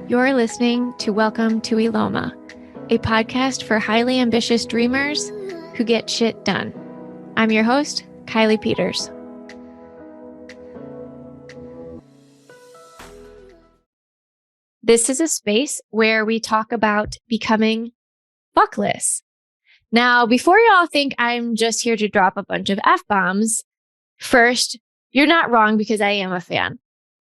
You're listening to Welcome to Eloma, a podcast for highly ambitious dreamers who get shit done. I'm your host, Kiley Peters. This is a space where we talk about becoming fuckless. Now, before y'all think I'm just here to drop a bunch of F-bombs, first, you're not wrong because I am a fan.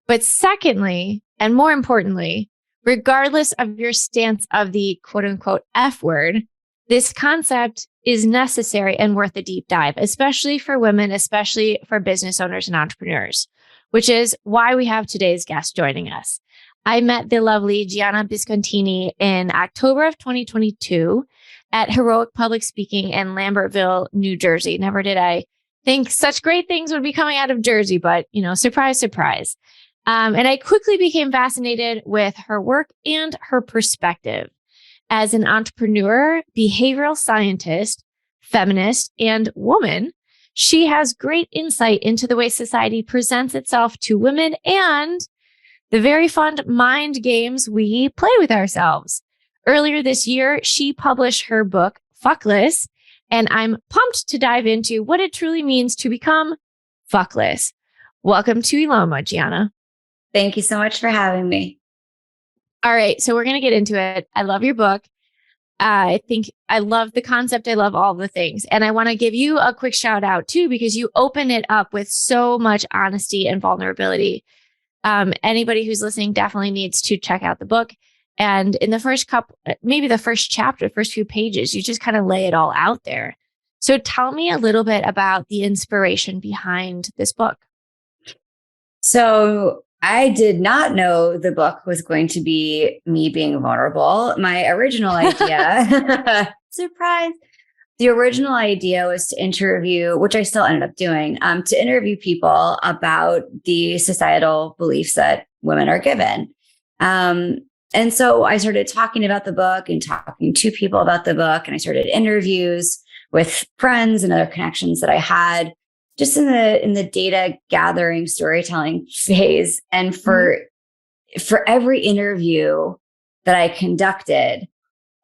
But secondly, and more importantly, regardless of your stance of the quote unquote F word, this concept is necessary and worth a deep dive, especially for women, especially for business owners and entrepreneurs, which is why we have today's guest joining us. I met the lovely Gianna Biscontini in October of 2022 at Heroic Public Speaking in Lambertville, New Jersey. Never did I think such great things would be coming out of Jersey, but surprise, surprise. And I quickly became fascinated with her work and her perspective. As an entrepreneur, behavioral scientist, feminist, and woman, she has great insight into the way society presents itself to women and the very fun mind games we play with ourselves. Earlier this year, she published her book, Fuckless, and I'm pumped to dive into what it truly means to become fuckless. Welcome to Eloma, Gianna. Thank you so much for having me. All right, so we're going to get into it. I love your book. I think I love the concept. I love all the things. And I want to give you a quick shout out too, because you open it up with so much honesty and vulnerability. Anybody who's listening definitely needs to check out the book. And in the first maybe the first chapter, first few pages, you just kind of lay it all out there. So tell me a little bit about the inspiration behind this book. So I did not know the book was going to be me being vulnerable. My original idea, surprise. The original idea was to interview, which I still ended up doing, to interview people about the societal beliefs that women are given. And so I started talking about the book and talking to people about the book. And I started interviews with friends and other connections that I had just in the data gathering, storytelling phase. And for every interview that I conducted,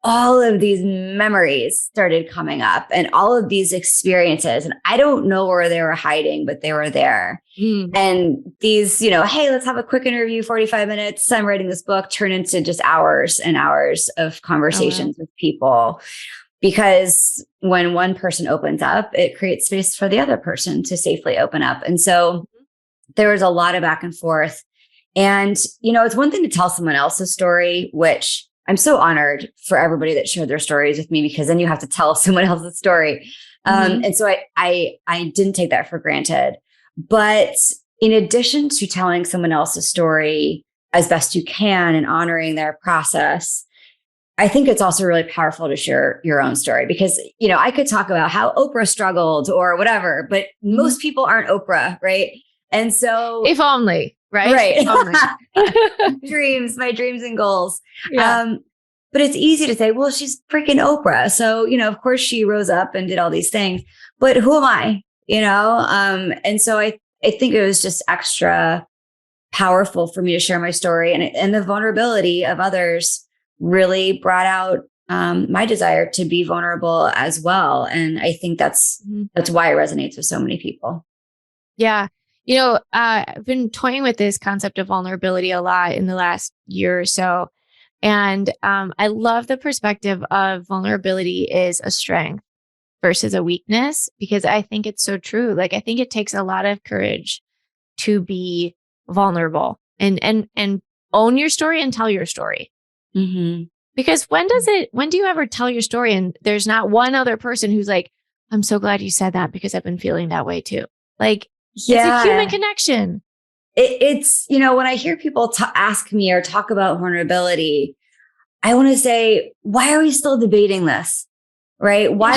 all of these memories started coming up and all of these experiences. And I don't know where they were hiding, but they were there. And these, hey, let's have a quick interview, 45 minutes. I'm writing this book, turn into just hours and hours of conversations with people. Because when one person opens up, it creates space for the other person to safely open up. And so there was a lot of back and forth. And, it's one thing to tell someone else's story, which I'm so honored for everybody that shared their stories with me, because then you have to tell someone else's story. And so I didn't take that for granted. But in addition to telling someone else's story as best you can and honoring their process, I think it's also really powerful to share your own story, because, I could talk about how Oprah struggled or whatever, but most people aren't Oprah, right? And so if only, right? Right. If only. My dreams and goals. Yeah. But it's easy to say, well, she's freaking Oprah. So, of course she rose up and did all these things, but who am I? And so I think it was just extra powerful for me to share my story, and the vulnerability of others really brought out my desire to be vulnerable as well. And I think that's why it resonates with so many people. Yeah. I've been toying with this concept of vulnerability a lot in the last year or so. And I love the perspective of vulnerability is a strength versus a weakness, because I think it's so true. Like, I think it takes a lot of courage to be vulnerable and own your story and tell your story. Because when do you ever tell your story and there's not one other person who's like, I'm so glad you said that because I've been feeling that way too. Like, it's a human connection. It's, when I hear people ask me or talk about vulnerability, I want to say, why are we still debating this? Right? Why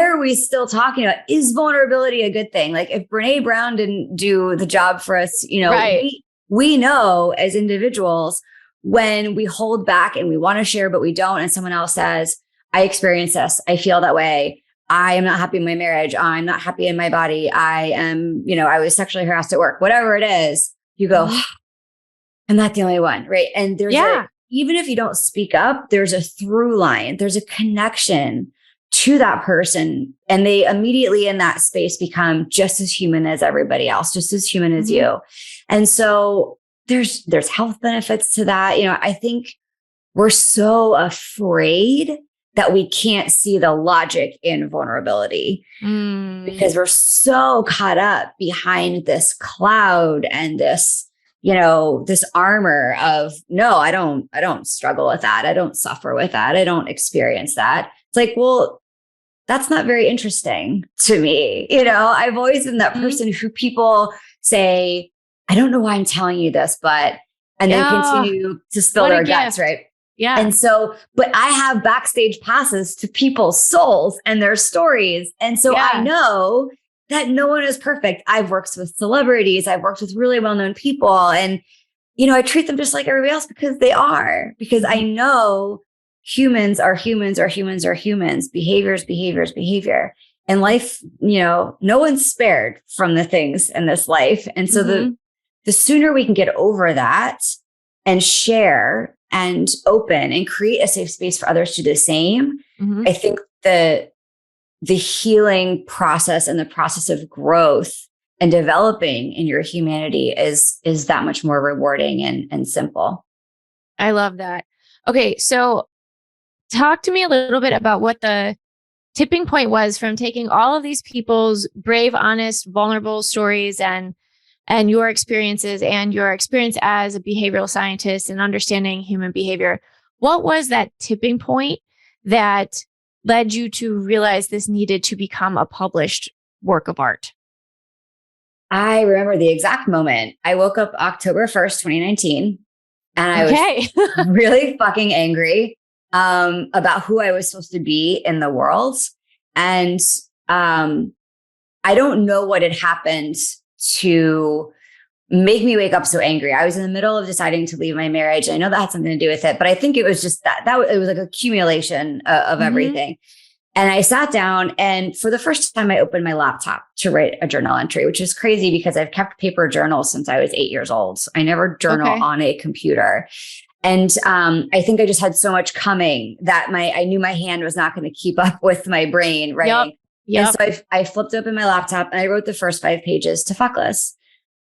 are we still talking about, is vulnerability a good thing? Like, if Brene Brown didn't do the job for us, right. we know as individuals, when we hold back and we want to share, but we don't, and someone else says, I experience this, I feel that way, I am not happy in my marriage, I'm not happy in my body, I am, I was sexually harassed at work, whatever it is, you go, I'm not the only one, right? And even if you don't speak up, there's a through line, there's a connection to that person. And they immediately in that space become just as human as everybody else, just as human as you. And so there's health benefits to that. I think we're so afraid that we can't see the logic in vulnerability because we're so caught up behind this cloud and this armor of, no, I don't struggle with that. I don't suffer with that. I don't experience that. It's like, well, that's not very interesting to me. I've always been that person who people say, I don't know why I'm telling you this, and then continue to spill their guts, right? Yeah. And so, but I have backstage passes to people's souls and their stories. And so I know that no one is perfect. I've worked with celebrities. I've worked with really well-known people. And, I treat them just like everybody else because they are, because I know humans are humans are humans are humans, behavior. And life, no one's spared from the things in this life. And so the sooner we can get over that and share and open and create a safe space for others to do the same, I think the healing process and the process of growth and developing in your humanity is that much more rewarding and simple. I love that. Okay. So talk to me a little bit about what the tipping point was from taking all of these people's brave, honest, vulnerable stories and your experiences and your experience as a behavioral scientist and understanding human behavior. What was that tipping point that led you to realize this needed to become a published work of art? I remember the exact moment. I woke up October 1st, 2019, and I was really fucking angry about who I was supposed to be in the world. And I don't know what had happened to make me wake up so angry. I was in the middle of deciding to leave my marriage. I know that had something to do with it, but I think it was just that it was like accumulation of everything. And I sat down, and for the first time, I opened my laptop to write a journal entry, which is crazy because I've kept paper journals since I was 8 years old. I never journal on a computer. And I think I just had so much coming that I knew my hand was not going to keep up with my brain writing. Yep. And so I flipped open my laptop and I wrote the first 5 pages to Fuckless,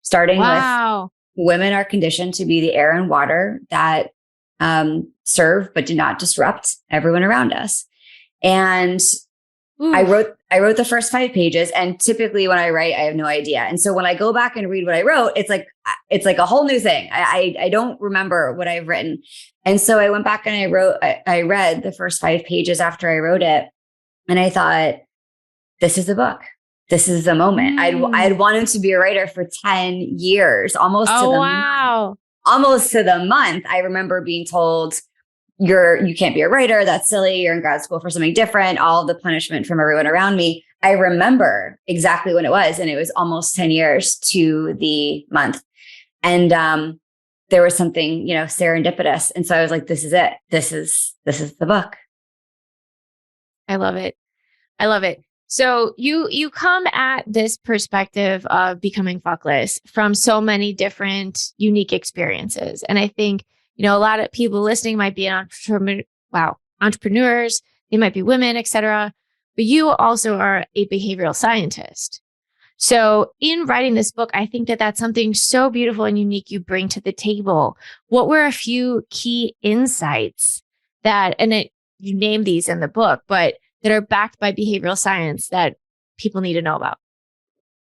starting with women are conditioned to be the air and water that serve but do not disrupt everyone around us. And I wrote the first 5 pages. And typically when I write, I have no idea. And so when I go back and read what I wrote, it's like a whole new thing. I don't remember what I've written. And so I went back and I read the first 5 pages after I wrote it. And I thought, this is the book. This is the moment. I'd wanted to be a writer for 10 years, almost to the month. I remember being told, you can't be a writer. That's silly. You're in grad school for something different. All the punishment from everyone around me. I remember exactly when it was. And it was almost 10 years to the month. And there was something, serendipitous. And so I was like, this is it. This is the book. I love it. So you come at this perspective of becoming fuckless from so many different unique experiences. And I think, a lot of people listening might be entrepreneurs, they might be women, etc. But you also are a behavioral scientist. So in writing this book, I think that that's something so beautiful and unique you bring to the table. What were a few key insights you name these in the book, but that are backed by behavioral science that people need to know about?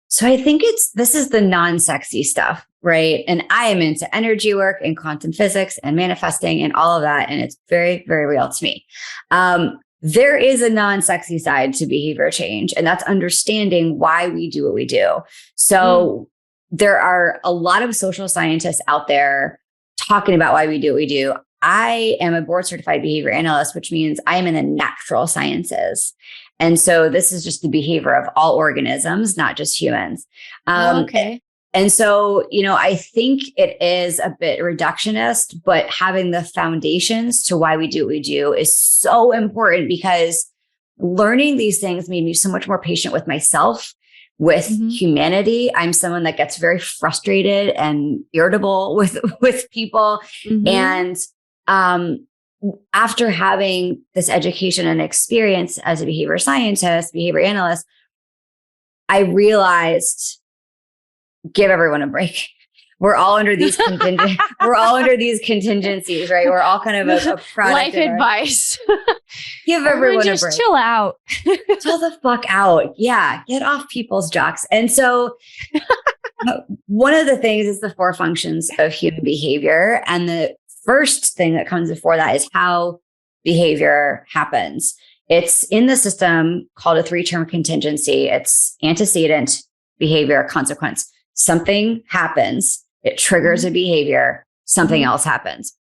So I think this is the non-sexy stuff, right? And I am into energy work and quantum physics and manifesting and all of that. And it's very, very real to me. There is a non-sexy side to behavior change, and that's understanding why we do what we do. So there are a lot of social scientists out there talking about why we do what we do. I am a board certified behavior analyst, which means I am in the natural sciences. And so this is just the behavior of all organisms, not just humans. And so, I think it is a bit reductionist, but having the foundations to why we do what we do is so important, because learning these things made me so much more patient with myself, with Mm-hmm. humanity. I'm someone that gets very frustrated and irritable with people. Mm-hmm. And after having this education and experience as a behavior scientist, behavior analyst, I realized, give everyone a break. We're all under these we're all under these contingencies, right? We're all kind of a product life advice. Give everyone just a break. Chill out. Chill the fuck out. Yeah. Get off people's jocks. And so one of the things is the 4 functions of human behavior. And the first thing that comes before that is how behavior happens. It's in the system called a 3-term contingency. It's antecedent, behavior, consequence. Something happens. It triggers a behavior. Something else happens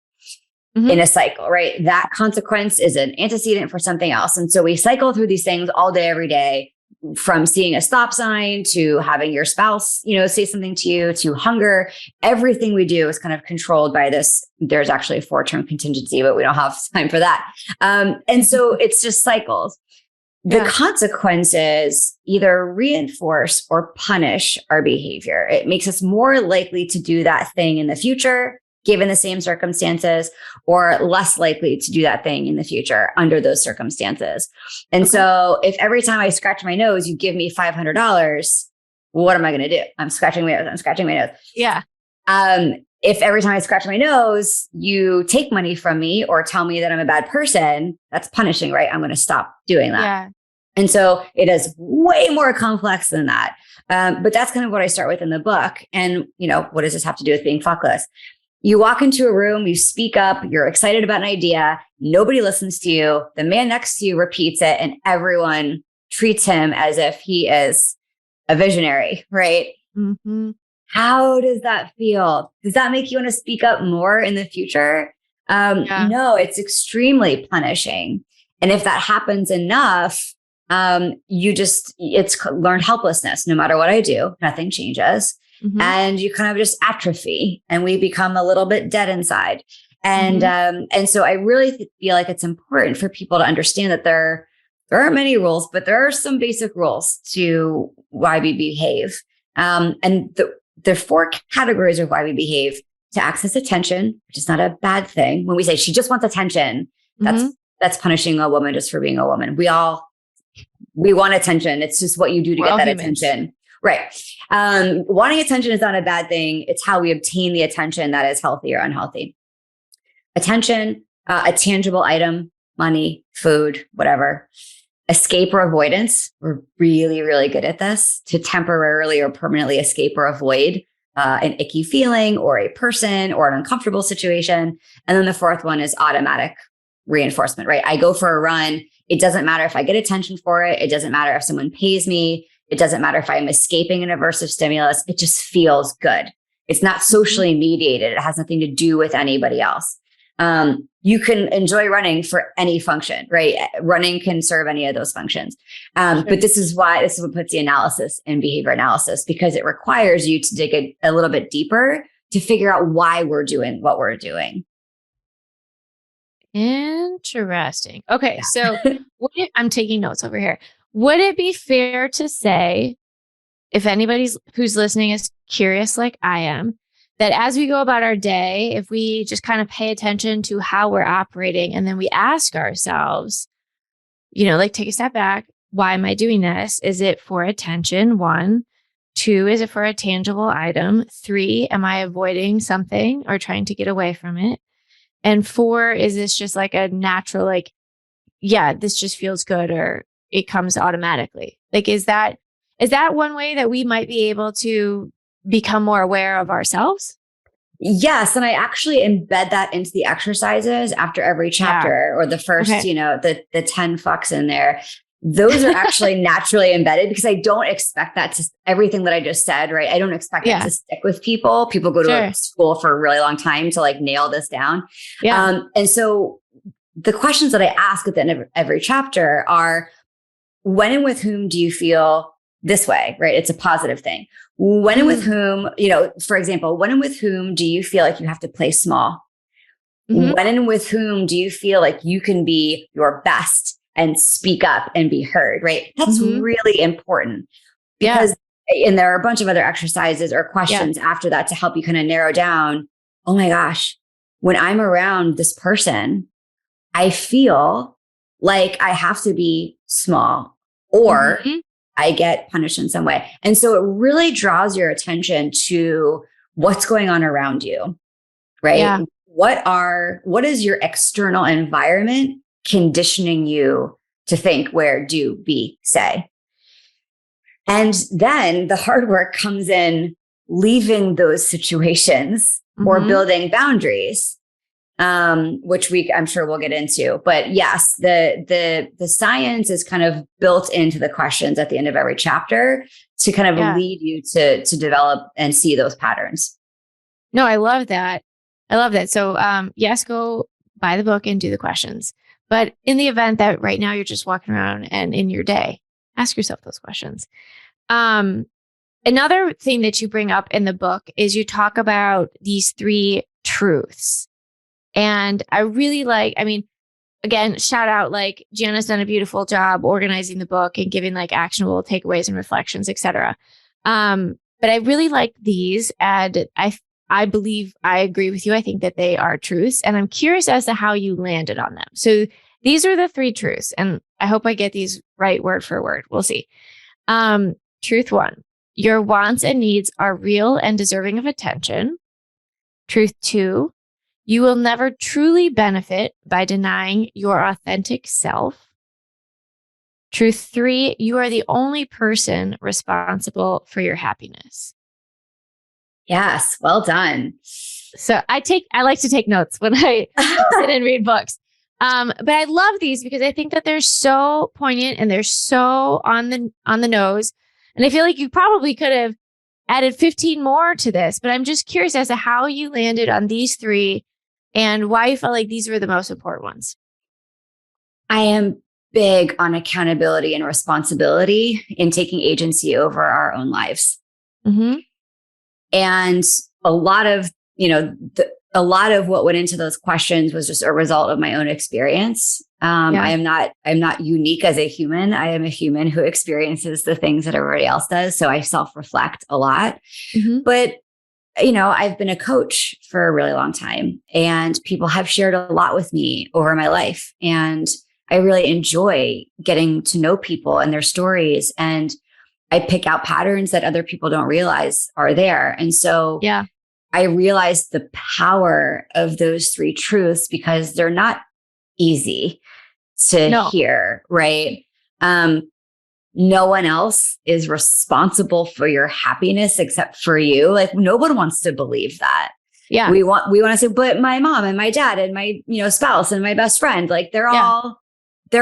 in a cycle, right? That consequence is an antecedent for something else. And so we cycle through these things all day, every day, from seeing a stop sign to having your spouse, say something to you, to hunger. Everything we do is kind of controlled by this. There's actually a 4-term contingency, but we don't have time for that. And so it's just cycles. The consequences either reinforce or punish our behavior. It makes us more likely to do that thing in the future, given the same circumstances, or less likely to do that thing in the future under those circumstances. And so if every time I scratch my nose, you give me $500, what am I going to do? I'm scratching my nose. Yeah. If every time I scratch my nose, you take money from me or tell me that I'm a bad person, that's punishing, right? I'm going to stop doing that. Yeah. And so it is way more complex than that. But that's kind of what I start with in the book. And, what does this have to do with being fuckless? You walk into a room, you speak up, you're excited about an idea, nobody listens to you, the man next to you repeats it, and everyone treats him as if he is a visionary, right? Mm-hmm. How does that feel? Does that make you want to speak up more in the future? No, it's extremely punishing. And if that happens enough, it's learned helplessness. No matter what I do, nothing changes. Mm-hmm. And you kind of just atrophy and we become a little bit dead inside. And, and so I really feel like it's important for people to understand that there are many rules, but there are some basic rules to why we behave. And there are 4 categories of why we behave: to access attention, which is not a bad thing. When we say she just wants attention, that's punishing a woman just for being a woman. We want attention. It's just what you do to get that attention. Right. Wanting attention is not a bad thing. It's how we obtain the attention that is healthy or unhealthy. Attention, a tangible item, money, food, whatever. Escape or avoidance. We're really, really good at this, to temporarily or permanently escape or avoid an icky feeling or a person or an uncomfortable situation. And then the 4th one is automatic reinforcement, right? I go for a run. It doesn't matter if I get attention for it. It doesn't matter if someone pays me. It doesn't matter if I'm escaping an aversive stimulus. It just feels good. It's not socially mediated. It has nothing to do with anybody else. You can enjoy running for any function, right? Running can serve any of those functions. But this is what puts the analysis in behavior analysis, because it requires you to dig a little bit deeper to figure out why we're doing what we're doing. Interesting. Okay. So I'm taking notes over here. Would it be fair to say, if anybody who's listening is curious like I am, that as we go about our day, if we just kind of pay attention to how we're operating and then we ask ourselves, take a step back, why am I doing this? Is it for attention? 1. 2, is it for a tangible item? 3, am I avoiding something or trying to get away from it? And 4, is this just like a natural, this just feels good, or it comes automatically? Is that one way that we might be able to become more aware of ourselves? Yes. And I actually embed that into the exercises after every chapter, or the first, the 10 fucks in there. Those are actually naturally embedded, because I don't expect that to everything that I just said, right? I don't expect that to stick with people. People go to school for a really long time to nail this down. Yeah. And so the questions that I ask at the end of every chapter are, when and with whom do you feel this way, right? It's a positive thing. When and with whom, for example, when and with whom do you feel like you have to play small? When and with whom do you feel like you can be your best and speak up and be heard, right? That's really important. Yeah. Because, and there are a bunch of other exercises or questions after that to help you kind of narrow down, oh my gosh, when I'm around this person, I feel like I have to be small or I get punished in some way. And so it really draws your attention to what's going on around you, right? Yeah. What is your external environment conditioning you to think, where, do, be, say? And then the hard work comes in leaving those situations or building boundaries, which I'm sure we'll get into. But yes, the science is kind of built into the questions at the end of every chapter to kind of lead you to develop and see those patterns. No, I love that. I love that. So yes, go buy the book and do the questions. But in the event that right now you're just walking around and in your day, ask yourself those questions. Another thing that you bring up in the book is you talk about these 3 truths. And I really again, shout out, Gianna's done a beautiful job organizing the book and giving actionable takeaways and reflections, etc. But I really like these, and I believe I agree with you. I think that they are truths, and I'm curious as to how you landed on them. So these are the 3 truths, and I hope I get these right word for word. We'll see. Truth 1, your wants and needs are real and deserving of attention. Truth 2, you will never truly benefit by denying your authentic self. Truth 3, you are the only person responsible for your happiness. Yes, well done. So I like to take notes when I sit and read books. But I love these because I think that they're so poignant and they're so on the nose. And I feel like you probably could have added 15 more to this, but I'm just curious as to how you landed on these 3 and why you felt like these were the most important ones. I am big on accountability and responsibility in taking agency over our own lives. And a lot of what went into those questions was just a result of my own experience. I'm not unique as a human. I am a human who experiences the things that everybody else does. So I self-reflect a lot. But, I've been a coach for a really long time, and people have shared a lot with me over my life. And I really enjoy getting to know people and their stories. And I pick out patterns that other people don't realize are there. And so I realized the power of those 3 truths because they're not easy to hear, right? No one else is responsible for your happiness except for you. No one wants to believe that. Yeah. We want to say, but my mom and my dad and my, spouse and my best friend, they're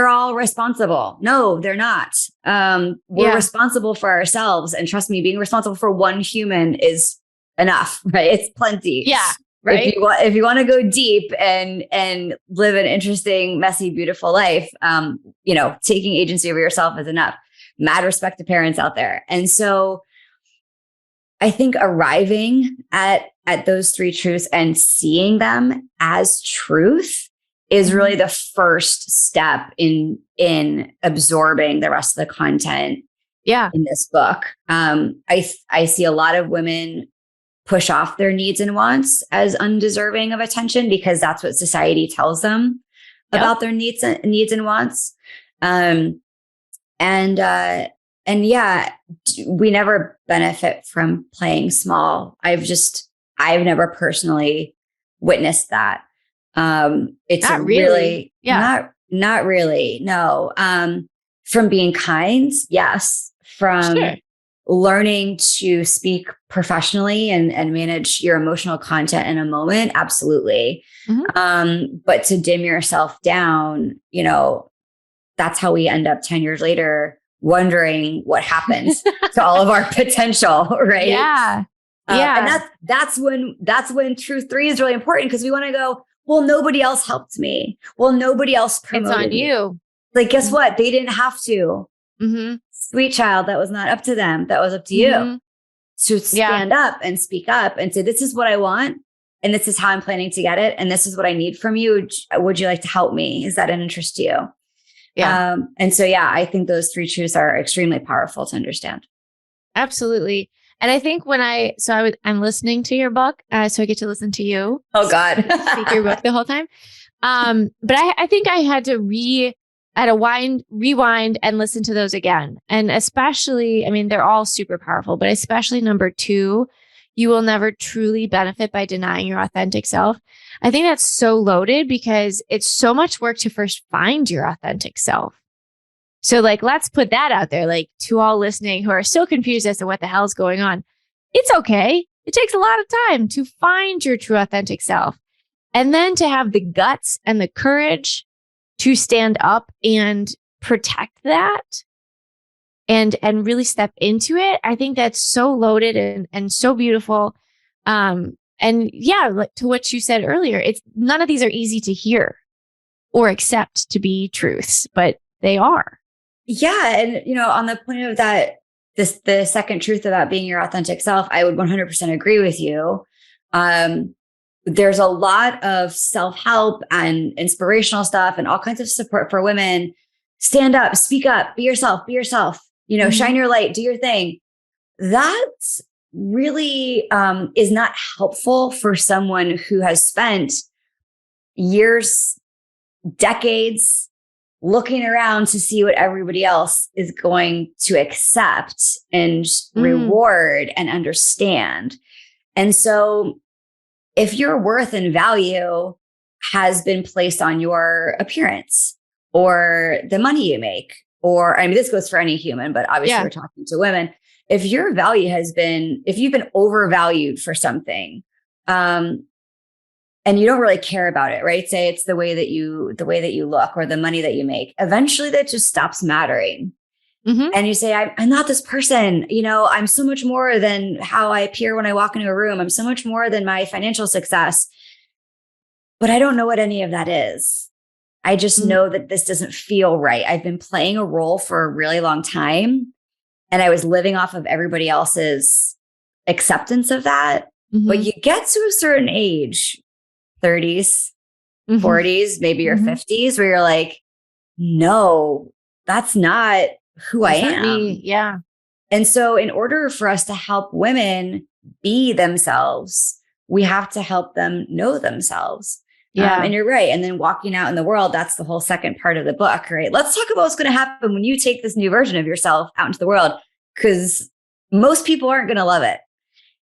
all responsible. No, they're not. We're responsible for ourselves. And trust me, being responsible for one human is enough, right? It's plenty. Yeah. Right. If you want to go deep and live an interesting, messy, beautiful life, taking agency over yourself is enough. Mad respect to parents out there. And so I think arriving at those 3 truths and seeing them as truth is really the first step in absorbing the rest of the content in this book. I see a lot of women push off their needs and wants as undeserving of attention because that's what society tells them about their needs and wants. We never benefit from playing small. I've never personally witnessed that. It's not really. Not really. No. From being kind. Yes. From learning to speak professionally and manage your emotional content in a moment. Absolutely. But to dim yourself down, that's how we end up 10 years later wondering what happens to all of our potential, right? Yeah. And that's when truth 3 is really important because we want to go, well, nobody else helped me. Well, nobody else promoted It's on you. Me. Guess what? They didn't have to. Sweet child, that was not up to them. That was up to you. To stand up and speak up and say, this is what I want. And this is how I'm planning to get it. And this is what I need from you. Would you like to help me? Is that an interest to you? Yeah. And so, I think those 3 truths are extremely powerful to understand. Absolutely. And I think I'm listening to your book, so I get to listen to you. Oh God. Speak your book the whole time. But I think I had to rewind and listen to those again. And especially, I mean, they're all super powerful, but especially number 2, you will never truly benefit by denying your authentic self. I think that's so loaded because it's so much work to first find your authentic self. So like, let's put that out there, like to all listening who are still confused as to what the hell's going on. It's okay. It takes a lot of time to find your true authentic self. And then to have the guts and the courage to stand up and protect that and really step into it. I think that's so loaded and so beautiful. And yeah, like to what you said earlier, none of these are easy to hear or accept to be truths, but they are. Yeah. And, on the point of that, the second truth about being your authentic self, I would 100% agree with you. There's a lot of self-help and inspirational stuff and all kinds of support for women. Stand up, speak up, be yourself, shine your light, do your thing. That really is not helpful for someone who has spent years, decades looking around to see what everybody else is going to accept and reward and understand. And so if your worth and value has been placed on your appearance or the money you make, or this goes for any human, but obviously we're talking to women. If your value if you've been overvalued for something, and you don't really care about it, right? Say it's the way that you look or the money that you make. Eventually that just stops mattering. Mm-hmm. And you say, I'm not this person. I'm so much more than how I appear when I walk into a room. I'm so much more than my financial success. But I don't know what any of that is. I just know that this doesn't feel right. I've been playing a role for a really long time. And I was living off of everybody else's acceptance of that. Mm-hmm. But you get to a certain age, 30s, 40s, maybe your 50s, where you're like, no, that's not who I am. Me. Yeah. And so in order for us to help women be themselves, we have to help them know themselves. Yeah. And you're right. And then walking out in the world, that's the whole second part of the book, right? Let's talk about what's going to happen when you take this new version of yourself out into the world, because most people aren't going to love it.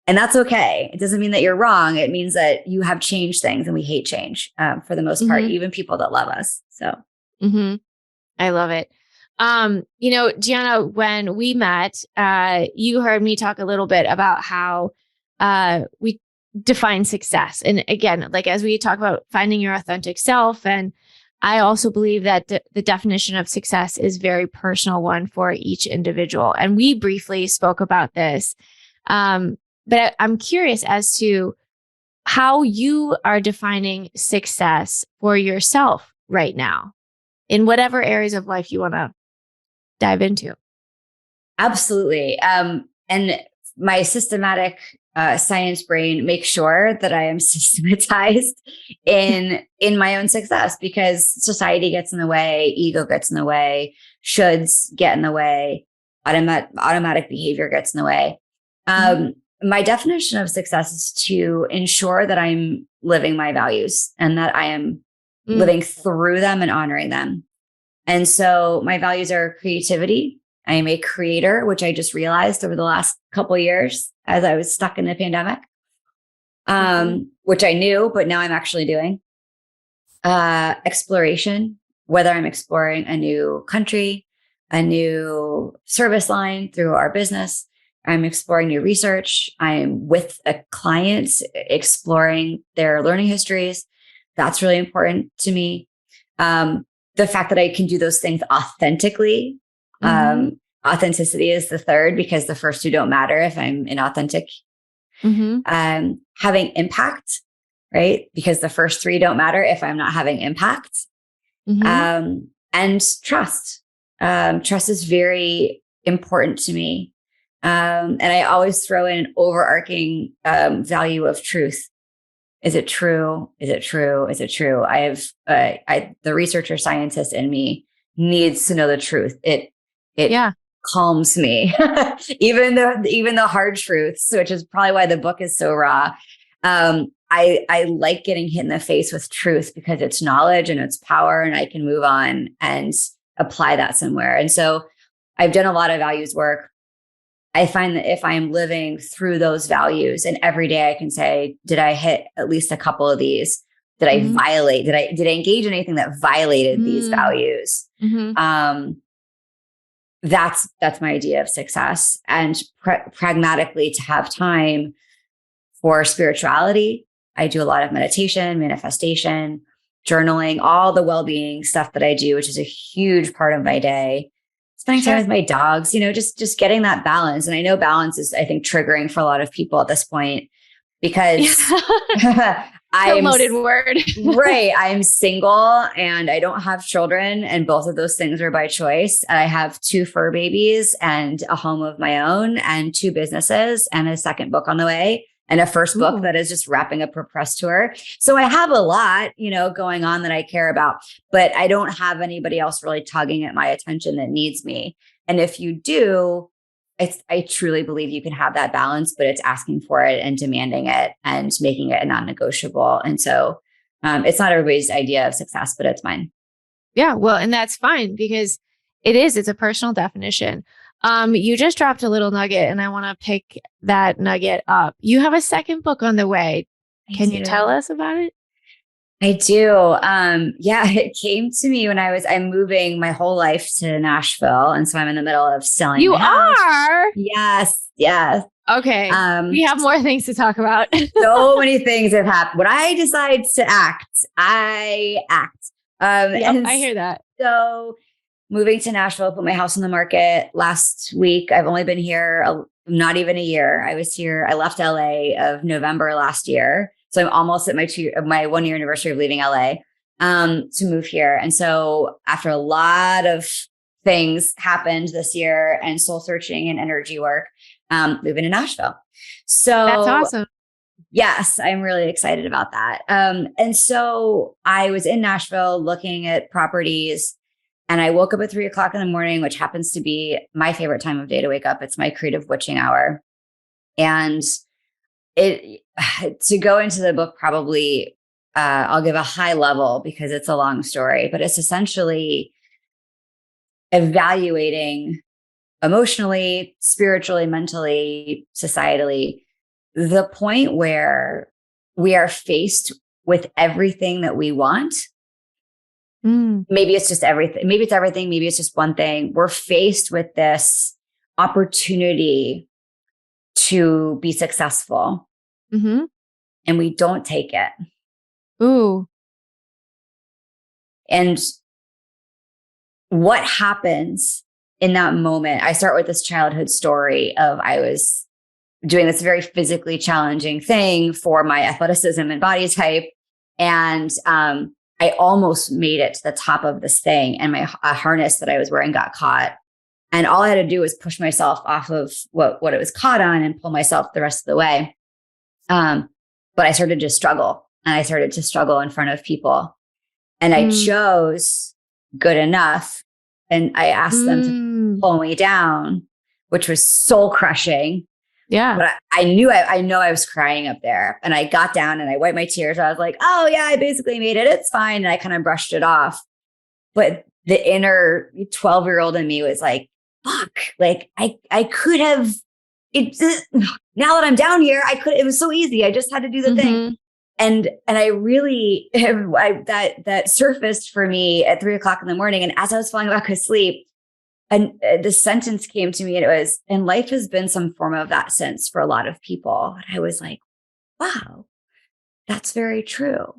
And that's okay. It doesn't mean that you're wrong. It means that you have changed things, and we hate change for the most part, even people that love us. So I love it. Gianna, when we met, you heard me talk a little bit about how we define success. And again, like as we talk about finding your authentic self, and I also believe that the definition of success is very personal one for each individual. And we briefly spoke about this. But I'm curious as to how you are defining success for yourself right now in whatever areas of life you want to dive into. Absolutely. And my systematic science brain makes sure that I am systematized in my own success, because society gets in the way, ego gets in the way, shoulds get in the way, automatic behavior gets in the way. My definition of success is to ensure that I'm living my values and that I am living through them and honoring them. And so my values are creativity. I am a creator, which I just realized over the last couple of years as I was stuck in the pandemic, which I knew, but now I'm actually doing. Exploration, whether I'm exploring a new country, a new service line through our business, I'm exploring new research. I'm with a client exploring their learning histories. That's really important to me. The fact that I can do those things authentically. Authenticity is the third, because the first two don't matter if I'm inauthentic. Having impact, right? Because the first three don't matter if I'm not having impact. And trust. Trust is very important to me. And I always throw in an overarching value of truth. Is it true? Is it true? Is it true? I have the researcher scientist in me needs to know the truth. It calms me. even the hard truths, which is probably why the book is so raw. I like getting hit in the face with truth because it's knowledge and it's power, and I can move on and apply that somewhere. And so I've done a lot of values work. I find that if I am living through those values, and every day I can say, did I hit at least a couple of these? Did I violate? Did I engage in anything that violated these values? That's my idea of success. And pragmatically, to have time for spirituality, I do a lot of meditation, manifestation, journaling, all the well-being stuff that I do, which is a huge part of my day. Spending time with my dogs, just getting that balance. And I know balance is, I think, triggering for a lot of people at this point because I'm loaded word. Right. I'm single and I don't have children. And both of those things are by choice. I have 2 fur babies and a home of my own and 2 businesses and a second book on the way. And a first book that is just wrapping up a press tour. So I have a lot, going on that I care about, but I don't have anybody else really tugging at my attention that needs me. And if you do, I truly believe you can have that balance, but it's asking for it and demanding it and making it a non-negotiable. And so it's not everybody's idea of success, but it's mine. Yeah. Well, and that's fine because it's a personal definition. You just dropped a little nugget and I want to pick that nugget up. You have a second book on the way. Can you tell us about it? I do. It came to me when I'm moving my whole life to Nashville. And so I'm in the middle of selling. You are? Yes. Okay. We have more things to talk about. So many things have happened. When I decide to act, I act. I hear that. So moving to Nashville, put my house on the market last week. I've only been here not even a year. I left LA of November last year. So I'm almost at my 1-year anniversary of leaving LA to move here. And so after a lot of things happened this year and soul searching and energy work, moving to Nashville. So that's awesome. Yes, I'm really excited about that. And so I was in Nashville looking at properties. And I woke up at 3:00 in the morning, which happens to be my favorite time of day to wake up. It's my creative witching hour. And to go into the book, probably I'll give a high level because it's a long story, but it's essentially evaluating emotionally, spiritually, mentally, societally, the point where we are faced with everything that we want. Maybe it's just everything. Maybe it's everything. Maybe it's just one thing. We're faced with this opportunity to be successful and we don't take it. Ooh. And what happens in that moment? I start with this childhood story of I was doing this very physically challenging thing for my athleticism and body type. And, I almost made it to the top of this thing and a harness that I was wearing got caught. And all I had to do was push myself off of what it was caught on and pull myself the rest of the way. But I started to struggle in front of people. And I chose good enough. And I asked them to pull me down, which was soul crushing. Yeah. But I know I was crying up there, and I got down and I wiped my tears. I was like, oh yeah, I basically made it. It's fine. And I kind of brushed it off. But the inner 12-year-old in me was like, fuck, like I could have now that I'm down here, it was so easy. I just had to do the thing. And I really, that surfaced for me at 3:00 in the morning. And as I was falling back asleep, and the sentence came to me, and it was, and life has been some form of that since for a lot of people. And I was like, wow, that's very true.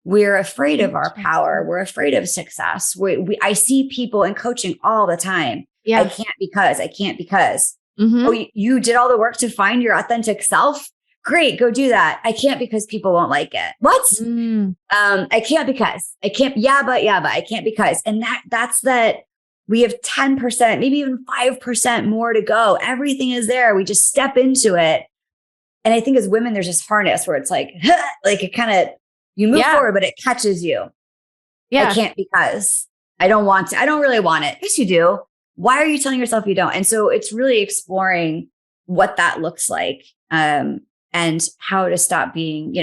We're afraid of our power. We're afraid of success. I see people in coaching all the time. Yeah. I can't because. Oh, you did all the work to find your authentic self? Great, go do that. I can't because people won't like it. What? I can't because. I can't. Yeah, but I can't because. And that's that. We have 10%, maybe even 5% more to go. Everything is there. We just step into it. And I think as women, there's this harness where it's like it kind of, you move forward, but it catches you. Yeah. I can't because I don't want to. I don't really want it. Yes, you do. why are you telling yourself you don't? And so it's really exploring what that looks like, and how to stop being,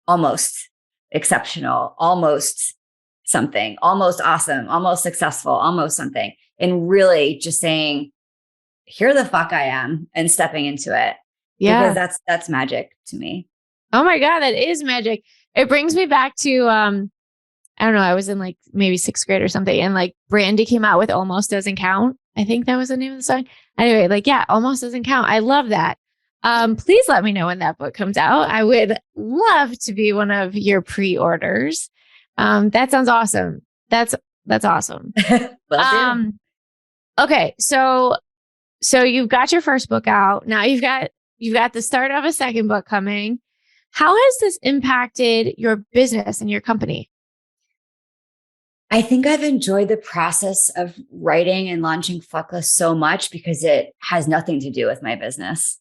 almost exceptional, almost something, almost awesome, almost successful, almost something, and really just saying, here the fuck I am, and stepping into it. Yeah. Because that's magic to me. Oh my God, that is magic. It brings me back to, I don't know, I was in like maybe 6th grade or something, and like Brandy came out with Almost Doesn't Count. I think that was the name of the song. Anyway, like, yeah, Almost Doesn't Count. I love that. Please let me know when that book comes out. I would love to be one of your pre-orders. That sounds awesome. That's awesome. Okay. So you've got your first book out. Now you've got the start of a second book coming. How has this impacted your business and your company? I think I've enjoyed the process of writing and launching Fuckless so much because it has nothing to do with my business.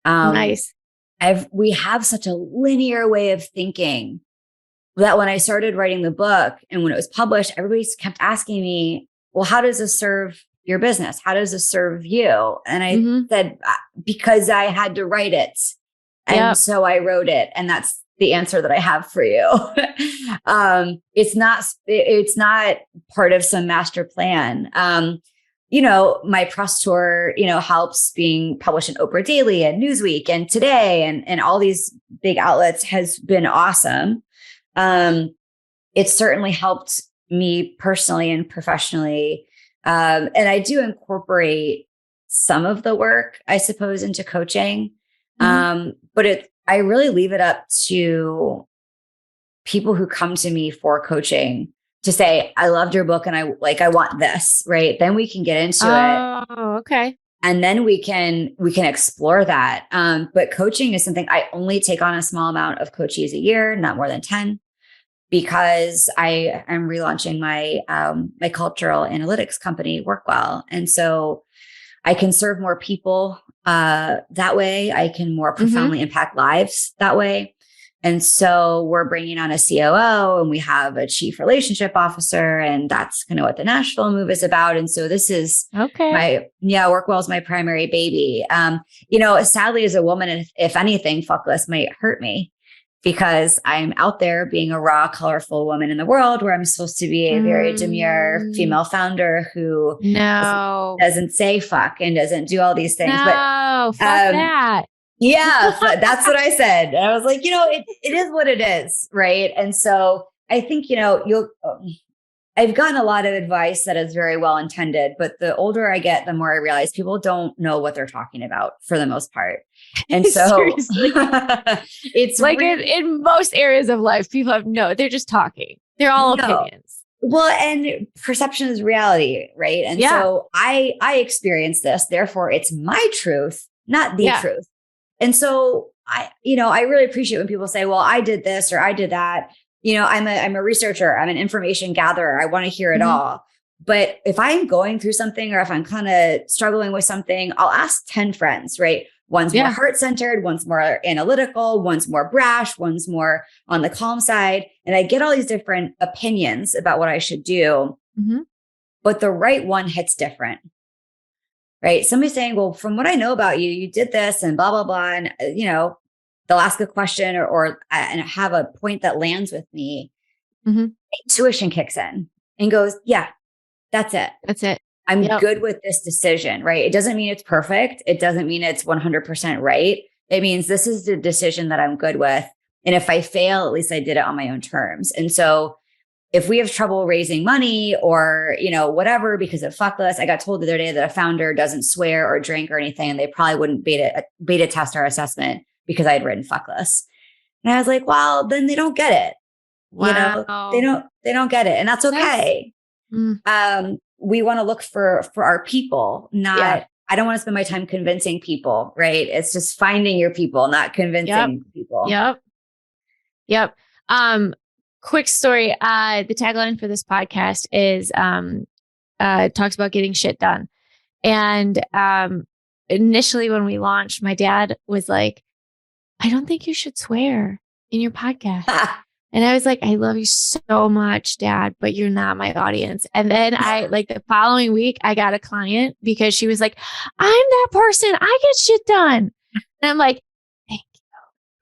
Nice. We have such a linear way of thinking that when I started writing the book and when it was published, everybody kept asking me, well, how does this serve your business? How does this serve you? And I said, because I had to write it. And so I wrote it. And that's the answer that I have for you. It's not part of some master plan. My press tour, helps being published in Oprah Daily and Newsweek and Today and all these big outlets has been awesome. It certainly helped me personally and professionally. And I do incorporate some of the work, I suppose, into coaching. But I really leave it up to people who come to me for coaching to say, I loved your book and I want this, right? Then we can get into it. Oh, okay. And then we can explore that. But coaching is something I only take on a small amount of coaches a year, not more than 10, because I am relaunching my my cultural analytics company, Workwell. And so I can serve more people that way. I can more profoundly impact lives that way. And so we're bringing on a COO and we have a chief relationship officer, and that's kind of what the Nashville move is about. And so this is Workwell is my primary baby. Sadly as a woman, if anything, Fuckless might hurt me because I'm out there being a raw, colorful woman in the world where I'm supposed to be a very demure female founder who doesn't say fuck and doesn't do all these things. Fuck that. Yeah, that's what I said. And I was like, it is what it is. Right. And so I think, I've gotten a lot of advice that is very well intended, but the older I get, the more I realize people don't know what they're talking about for the most part. And so it's like in most areas of life, people they're just talking. They're all opinions. Well, and perception is reality. Right. And so I experience this, therefore it's my truth, not the truth. And so I really appreciate when people say, well, I did this or I did that. I'm a researcher. I'm an information gatherer. I want to hear it all. But if I'm going through something or if I'm kind of struggling with something, I'll ask 10 friends, right? One's more heart-centered, one's more analytical, one's more brash, one's more on the calm side. And I get all these different opinions about what I should do. But the right one hits different. Right. Somebody's saying, well, from what I know about you, you did this and blah, blah, blah. And, they'll ask a question or and have a point that lands with me. Intuition kicks in and goes, yeah, that's it. That's it. I'm good with this decision. Right. It doesn't mean it's perfect. It doesn't mean it's 100% right. It means this is the decision that I'm good with. And if I fail, at least I did it on my own terms. And so if we have trouble raising money or, whatever, because of Fuckless, I got told the other day that a founder doesn't swear or drink or anything, and they probably wouldn't beta test our assessment because I had written Fuckless. And I was like, well, then they don't get it. Wow. They don't get it. And that's okay. We want to look for our people, not, I don't want to spend my time convincing people, right? It's just finding your people, not convincing people. Yep. Quick story. The tagline for this podcast is talks about getting shit done. And initially when we launched, my dad was like, I don't think you should swear in your podcast. And I was like, I love you so much, Dad, but you're not my audience. And then the following week, I got a client because she was like, I'm that person. I get shit done. And I'm like, thank you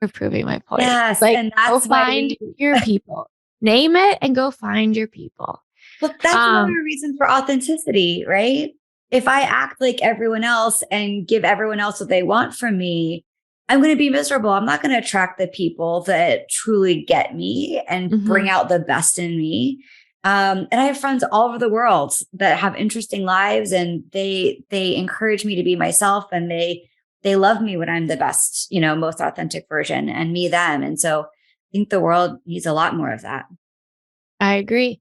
for proving my point. Yes. Like, And that's go find your people. Name it and go find your people. Well, that's another reason for authenticity, right? If I act like everyone else and give everyone else what they want from me, I'm going to be miserable. I'm not going to attract the people that truly get me and bring out the best in me. And I have friends all over the world that have interesting lives, and they encourage me to be myself, and they love me when I'm the best, most authentic version, and me them. And so I think the world needs a lot more of that. I agree.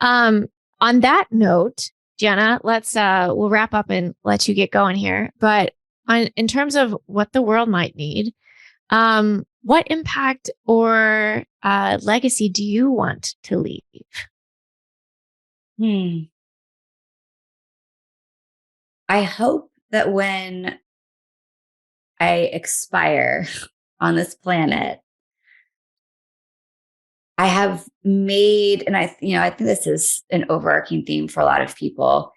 On that note, Gianna, we'll wrap up and let you get going here. But in terms of what the world might need, what impact or legacy do you want to leave? I hope that when I expire on this planet, I have made, and I think this is an overarching theme for a lot of people.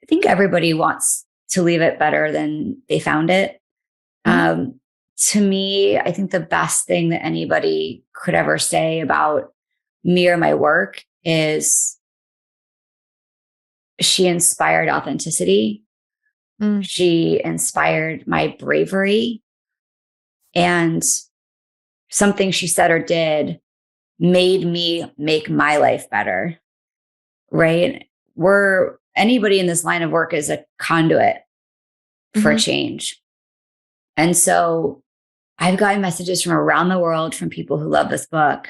I think everybody wants to leave it better than they found it. To me, I think the best thing that anybody could ever say about me or my work is she inspired authenticity. She inspired my bravery, and something she said or did made me make my life better. Right? Anybody in this line of work is a conduit for change. And so I've gotten messages from around the world from people who love this book,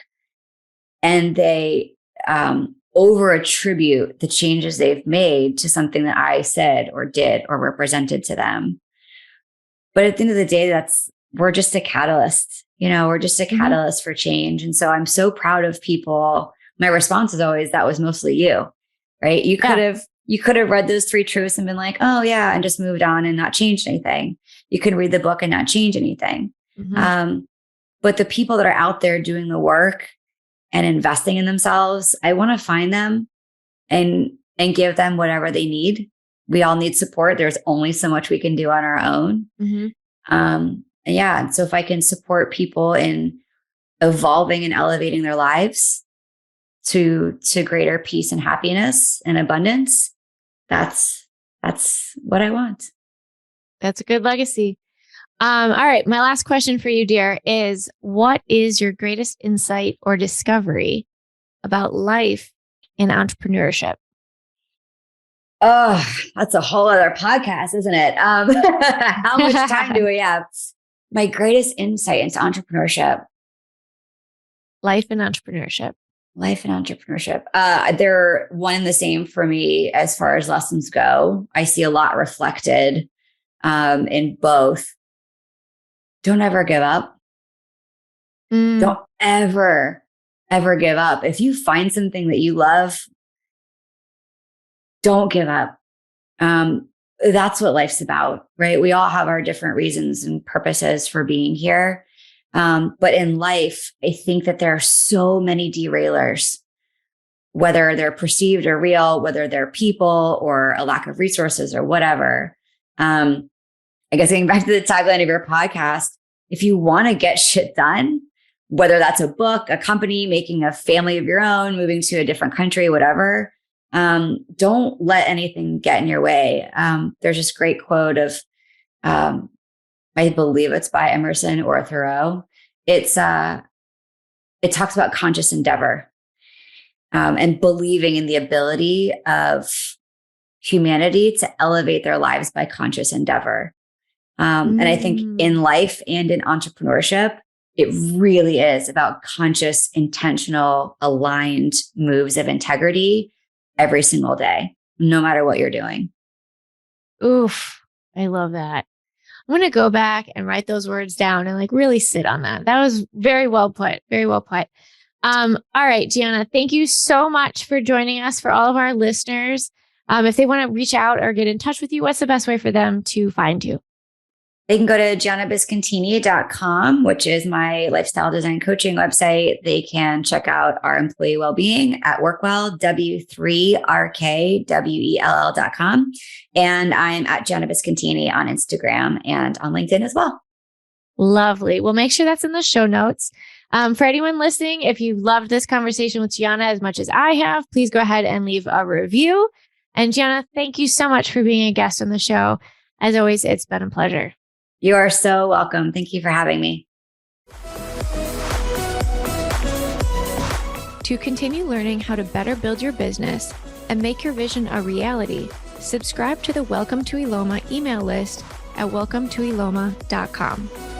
and they over attribute the changes they've made to something that I said or did or represented to them. But at the end of the day, we're just a catalyst, we're just a catalyst for change. And so I'm so proud of people. My response is always, that was mostly you, right? You could have read those 3 truths and been like, oh yeah, and just moved on and not changed anything. You can read the book and not change anything. But the people that are out there doing the work and investing in themselves, I want to find them and give them whatever they need. We all need support. There's only so much we can do on our own. And so if I can support people in evolving and elevating their lives to greater peace and happiness and abundance, that's what I want. That's a good legacy. All right. My last question for you, dear, is what is your greatest insight or discovery about life in entrepreneurship? Oh, that's a whole other podcast, isn't it? How much time do we have? My greatest insight into entrepreneurship. Life and entrepreneurship. They're one and the same for me as far as lessons go. I see a lot reflected in both. Don't ever give up. Don't ever give up. If you find something that you love, don't give up. That's what life's about, right? We all have our different reasons and purposes for being here. But in life, I think that there are so many derailers, whether they're perceived or real, whether they're people or a lack of resources or whatever. I guess getting back to the tagline of your podcast, if you want to get shit done, whether that's a book, a company, making a family of your own, moving to a different country, whatever, don't let anything get in your way. There's this great quote of, I believe it's by Emerson or Thoreau. It talks about conscious endeavor, and believing in the ability of humanity to elevate their lives by conscious endeavor. And I think in life and in entrepreneurship, it really is about conscious, intentional, aligned moves of integrity every single day, no matter what you're doing. Oof, I love that. I'm going to go back and write those words down and really sit on that. That was very well put. Very well put. All right, Gianna, thank you so much for joining us. For all of our listeners, if they want to reach out or get in touch with you, what's the best way for them to find you? They can go to giannabiscontini.com, which is my lifestyle design coaching website. They can check out our employee well-being at Workwell, W3RKWELL.com. And I'm at Gianna Biscontini on Instagram and on LinkedIn as well. Lovely. We'll make sure that's in the show notes. For anyone listening, if you loved this conversation with Gianna as much as I have, please go ahead and leave a review. And Gianna, thank you so much for being a guest on the show. As always, it's been a pleasure. You are so welcome. Thank you for having me. To continue learning how to better build your business and make your vision a reality, subscribe to the Welcome to Eloma email list at welcometoeloma.com.